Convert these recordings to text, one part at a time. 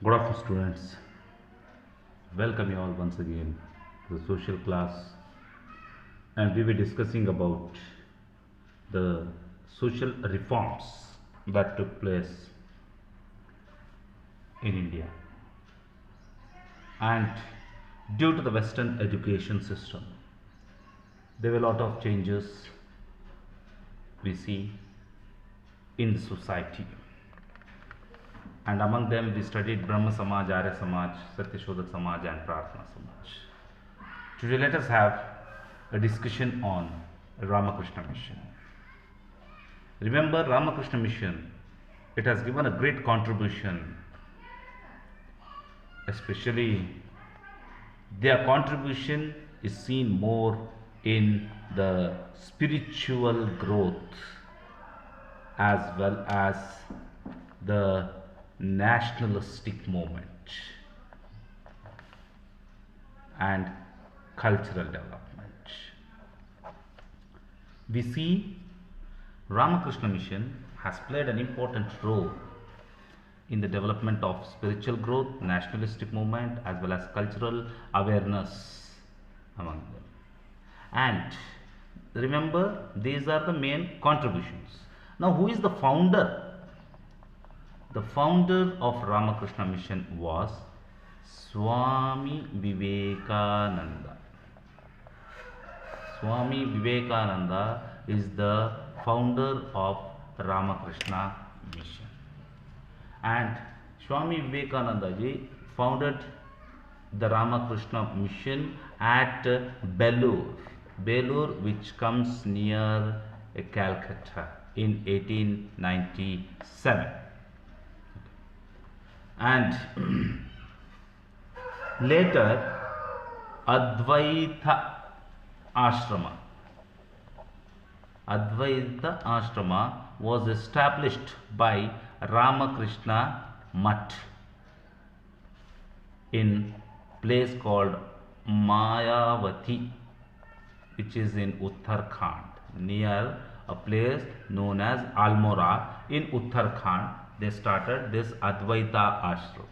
Good afternoon, students. Welcome you all once again to the social class, and we were discussing about the social reforms that took place in India, and due to the Western education system, there were a lot of changes we see in the society. And among them, we studied Brahma Samaj, Arya Samaj, Satyashodak Samaj, and Prarthana Samaj. Today, let us have a discussion on Ramakrishna Mission. Remember, Ramakrishna Mission, it has given a great contribution, especially their contribution is seen more in the spiritual growth as well as the nationalistic movement and cultural development. We see Ramakrishna Mission has played an important role in the development of spiritual growth, nationalistic movement, as well as cultural awareness among them. And remember, these are the main contributions. Now, who is the founder? The founder of Ramakrishna Mission was Swami Vivekananda. Swami Vivekananda is the founder of Ramakrishna Mission. And Swami Vivekananda ji founded the Ramakrishna Mission at Belur, which comes near Calcutta in 1897. And later, Advaita Ashrama was established by Ramakrishna Mutt in place called Mayavati, which is in Uttarakhand, near a place known as Almora in Uttarakhand. They started this Advaita Ashram.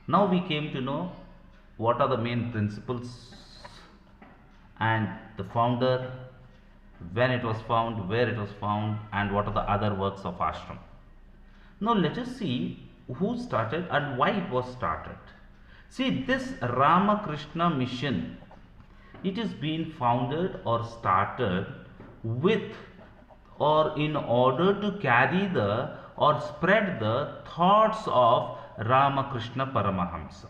Now we came to know what are the main principles and the founder, when it was found, where it was found, and what are the other works of ashram. Now let us see who started and why it was started. See, this Ramakrishna Mission, it is being founded or started with or in order to carry the or spread the thoughts of Ramakrishna Paramahamsa.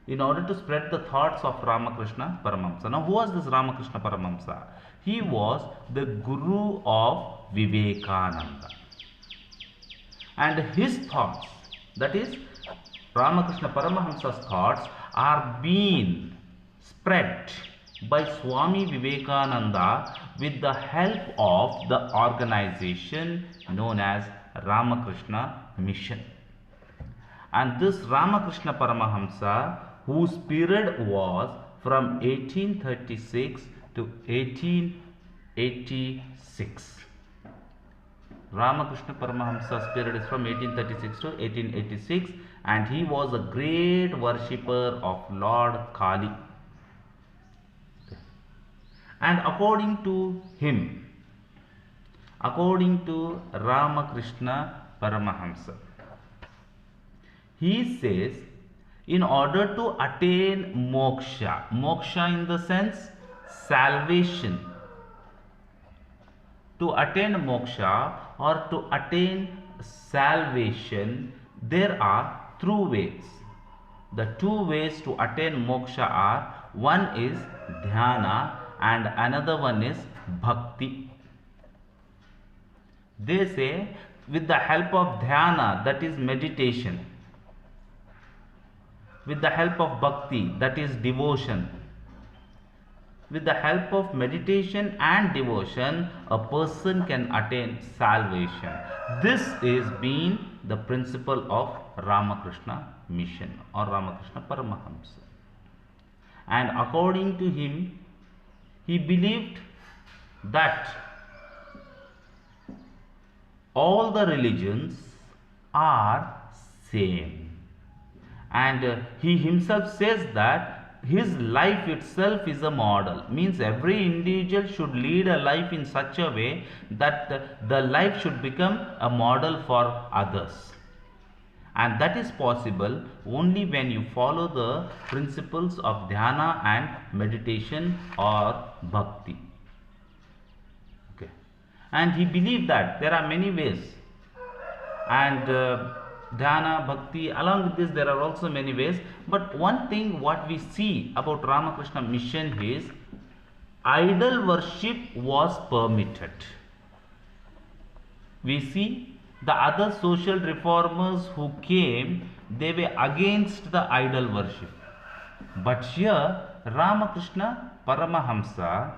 In order to spread the thoughts of Ramakrishna Paramahamsa. Now, who was this Ramakrishna Paramahamsa? He was the guru of Vivekananda. And his thoughts, that is, Ramakrishna Paramahamsa's thoughts, are being spread by Swami Vivekananda with the help of the organization known as Ramakrishna Mission. And this Ramakrishna Paramahamsa, whose period was from 1836 to 1886. Ramakrishna Paramahamsa's period is from 1836 to 1886, and he was a great worshipper of Lord Kali. And according to him, according to Ramakrishna Paramahamsa, he says, in order to attain moksha in the sense salvation, to attain moksha or to attain salvation, there are two ways. The two ways to attain moksha are, one is dhyana and another one is bhakti. They say, with the help of dhyana, that is meditation, with the help of bhakti, that is devotion, with the help of meditation and devotion, a person can attain salvation. This is being the principle of Ramakrishna Mission or Ramakrishna Paramahamsa. And according to him, he believed that all the religions are same. And he himself says that his life itself is a model, means every individual should lead a life in such a way that the life should become a model for others. And that is possible only when you follow the principles of dhyana and meditation or bhakti. Okay. And he believed that there are many ways, and dhyana, bhakti, along with this there are also many ways. But one thing what we see about Ramakrishna mission is idol worship was permitted. We see the other social reformers who came, they were against the idol worship. But here Ramakrishna Paramahamsa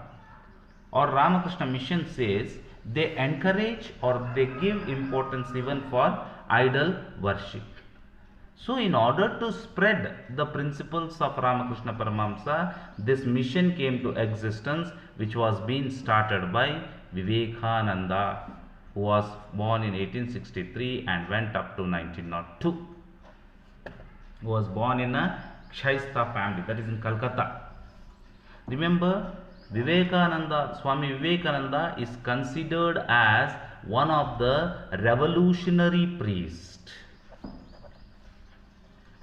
or Ramakrishna mission says they encourage or they give importance even for idol worship. So in order to spread the principles of Ramakrishna Paramahamsa, this mission came to existence, which was being started by Vivekananda, who was born in 1863 and went up to 1902. Who was born in a Shaista family, that is in Calcutta. Remember, Swami Vivekananda is considered as one of the revolutionary priests,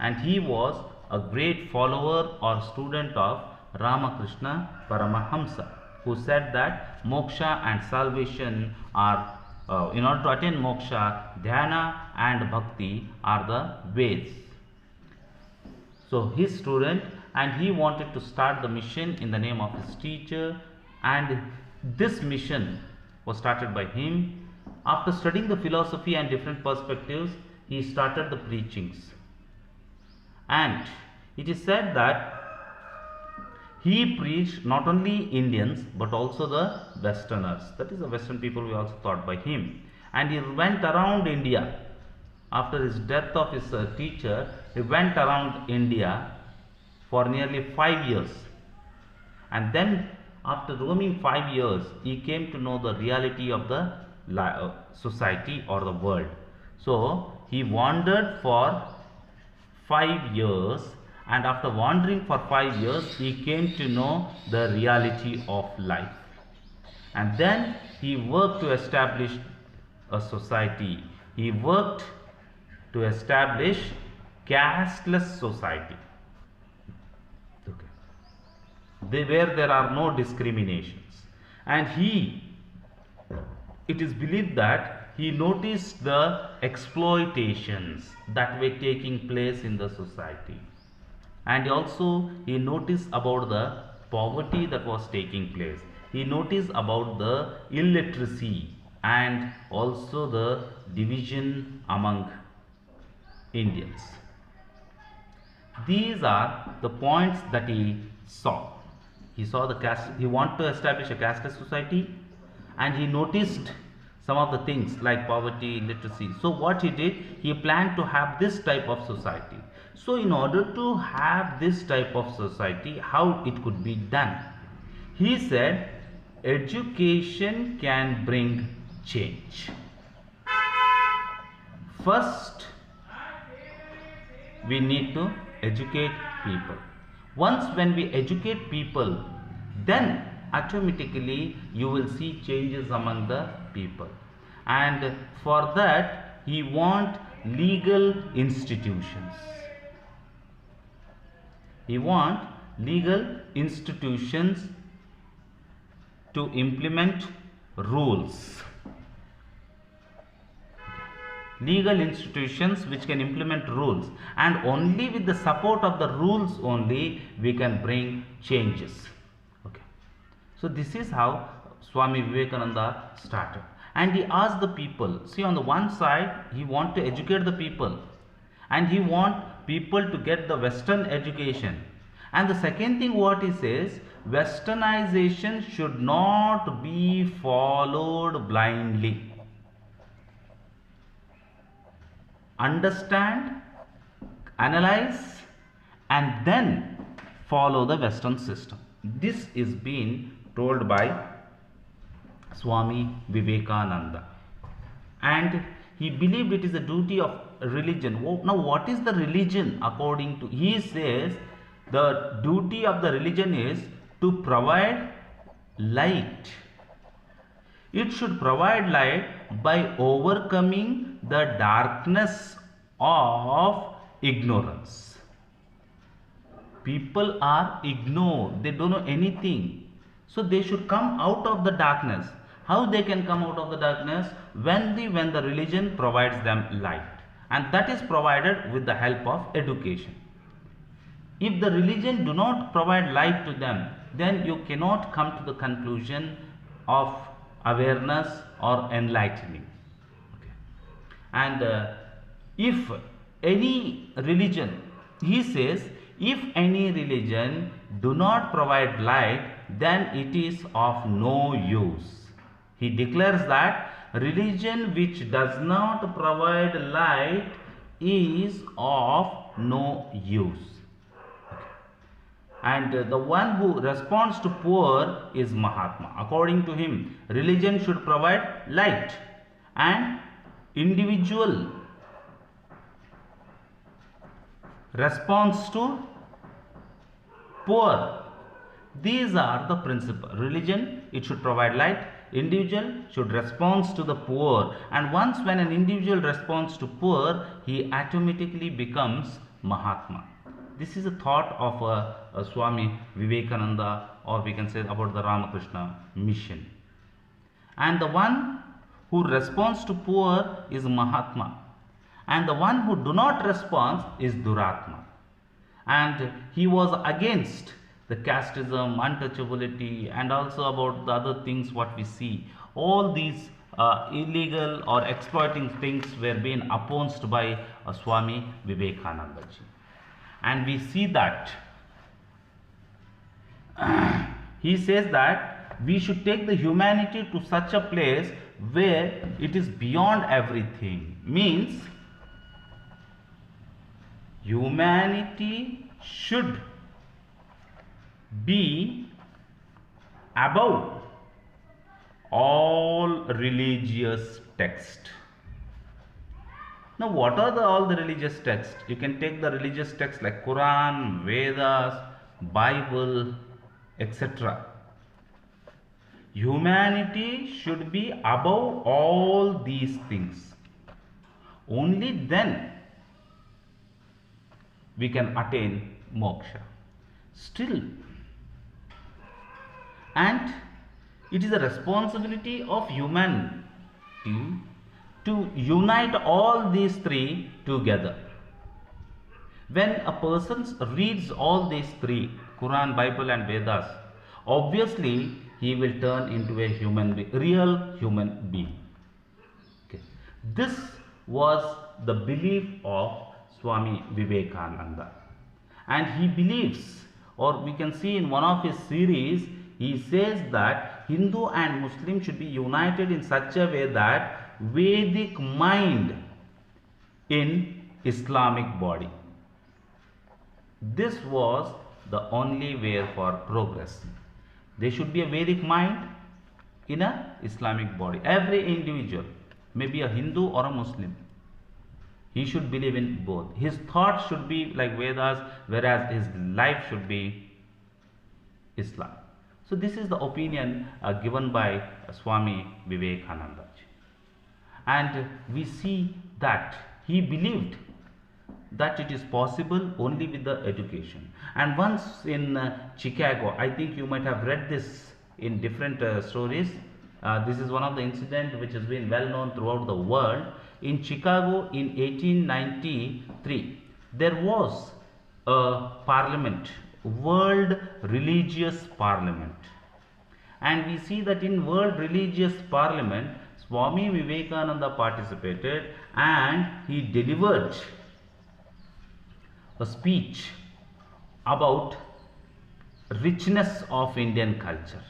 and he was a great follower or student of Ramakrishna Paramahamsa, who said that moksha and salvation are in order to attain moksha, dhyana and bhakti are the ways. So his student, and he wanted to start the mission in the name of his teacher, and this mission was started by him. After studying the philosophy and different perspectives, he started the preachings, and it is said that he preached not only Indians but also the Westerners, that is the Western people were also taught by him. And he went around India. After his death of his teacher, he went around India for nearly 5 years, and then after roaming 5 years, he came to know the reality of the society or the world. So he wandered for 5 years, and after wandering for 5 years, he came to know the reality of life. And then he worked to establish a society. He worked to establish casteless society, where there are no discriminations. And it is believed that he noticed the exploitations that were taking place in the society, and also he noticed about the poverty that was taking place. He noticed about the illiteracy and also the division among Indians. These are the points that he saw. He saw the caste, he wanted to establish a casteless society, and he noticed some of the things like poverty, illiteracy. So what he did, he planned to have this type of society. So in order to have this type of society, how it could be done? He said, education can bring change. First, we need to educate people. Once when we educate people, then automatically you will see changes among the people. And for that, he wants legal institutions. He wants legal institutions to implement rules. Legal institutions which can implement rules, and only with the support of the rules only we can bring changes. Okay. So this is how Swami Vivekananda started, and he asked the people. See, on the one side he want to educate the people, and he want people to get the Western education. And the second thing what he says, Westernization should not be followed blindly. Understand, analyze, and then follow the Western system. This is being told by Swami Vivekananda. and he believed it is a duty of religion. Now what is the religion according to, he says the duty of the religion is to provide light. It should provide light by overcoming the darkness of ignorance. People are ignored, they don't know anything, so they should come out of the darkness. How they can come out of the darkness? When the religion provides them light, and that is provided with the help of education. If the religion do not provide light to them, then you cannot come to the conclusion of awareness or enlightening. Okay. And if any religion, he says, if any religion do not provide light, then it is of no use. He declares that religion which does not provide light is of no use. And the one who responds to poor is Mahatma. According to him, religion should provide light, and individual response to poor. These are the principles. Religion, it should provide light. Individual should respond to the poor. And once when an individual responds to poor, he automatically becomes Mahatma. This is a thought of a Swami Vivekananda, or we can say about the Ramakrishna mission. And the one who responds to poor is Mahatma, and the one who do not respond is Duratma. And he was against the casteism, untouchability, and also about the other things what we see. All these illegal or exploiting things were being opposed by Swami Vivekananda ji. And we see that he says that we should take the humanity to such a place where it is beyond everything. Means humanity should be above all religious texts. Now what are all the religious texts? You can take the religious texts like Quran, Vedas, Bible, etc. Humanity should be above all these things. Only then we can attain moksha. Still, and it is a responsibility of humanity to unite all these three together. When a person reads all these three, Quran, Bible and Vedas, obviously he will turn into a real human being. Okay. This was the belief of Swami Vivekananda, and he believes, or we can see in one of his series, he says that Hindu and Muslim should be united in such a way that Vedic mind in Islamic body. This was the only way for progress. There should be a Vedic mind in a Islamic body. Every individual, maybe a Hindu or a Muslim, he should believe in both. His thoughts should be like Vedas, whereas his life should be Islam. So this is the opinion given by Swami Vivekananda. And we see that he believed that it is possible only with the education. And once in Chicago, I think you might have read this in different stories. This is one of the incidents which has been well known throughout the world. In Chicago in 1893, there was a parliament, World Religious Parliament. And we see that in World Religious Parliament, Swami Vivekananda participated and he delivered a speech about richness of Indian culture.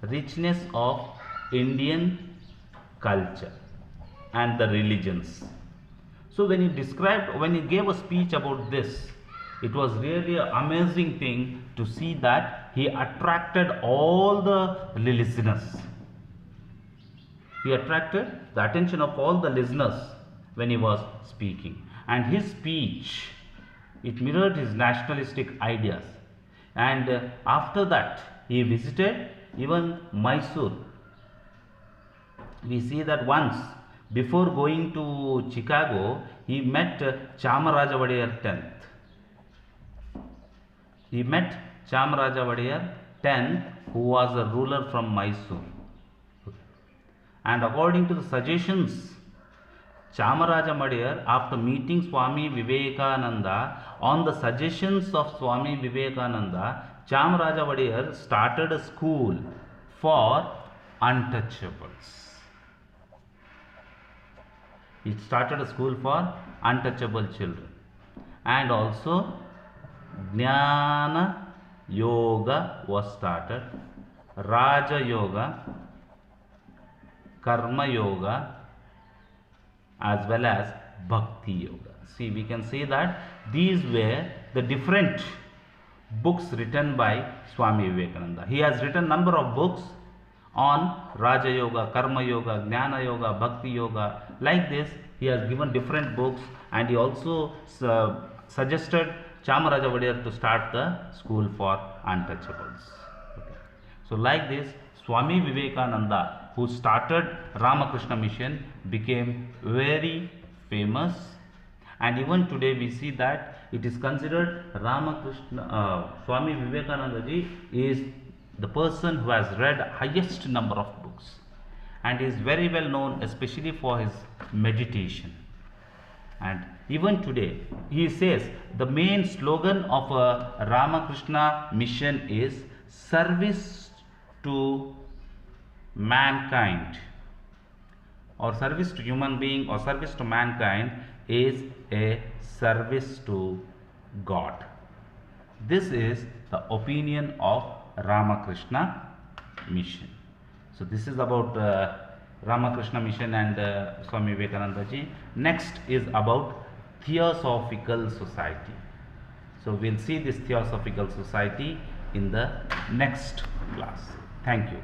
Richness of Indian culture and the religions. So when he gave a speech about this, it was really an amazing thing to see that he attracted all the listeners. He attracted the attention of all the listeners when he was speaking, and his speech, it mirrored his nationalistic ideas. And after that he visited even Mysore. We see that once before going to Chicago, he met Chamaraja Vadiyar 10th. He met Chamaraja Vadiyar 10th, who was a ruler from Mysore. And according to the suggestions, Chamaraja Vadiyar, after meeting Swami Vivekananda, on the suggestions of Swami Vivekananda, Chamaraja Vadiyar started a school for untouchables. He started a school for untouchable children. And also Jnana Yoga was started, Raja Yoga, Karma Yoga, as well as Bhakti Yoga. See, we can see that these were the different books written by Swami Vivekananda. He has written number of books on Raja Yoga, Karma Yoga, Jnana Yoga, Bhakti Yoga. Like this, he has given different books, and he also suggested Chamaraja Vadiyar to start the school for untouchables. Okay. So like this, Swami Vivekananda, who started Ramakrishna Mission, became very famous, and even today we see that it is considered Swami Vivekananda ji is the person who has read highest number of books, and is very well known especially for his meditation. And even today he says the main slogan of Ramakrishna Mission is service to mankind, or service to human being, or service to mankind is a service to God. This is the opinion of Ramakrishna Mission. So this is about Ramakrishna Mission and Swami Vivekananda ji. Next is about Theosophical Society. So we'll see this Theosophical Society in the next class. Thank you.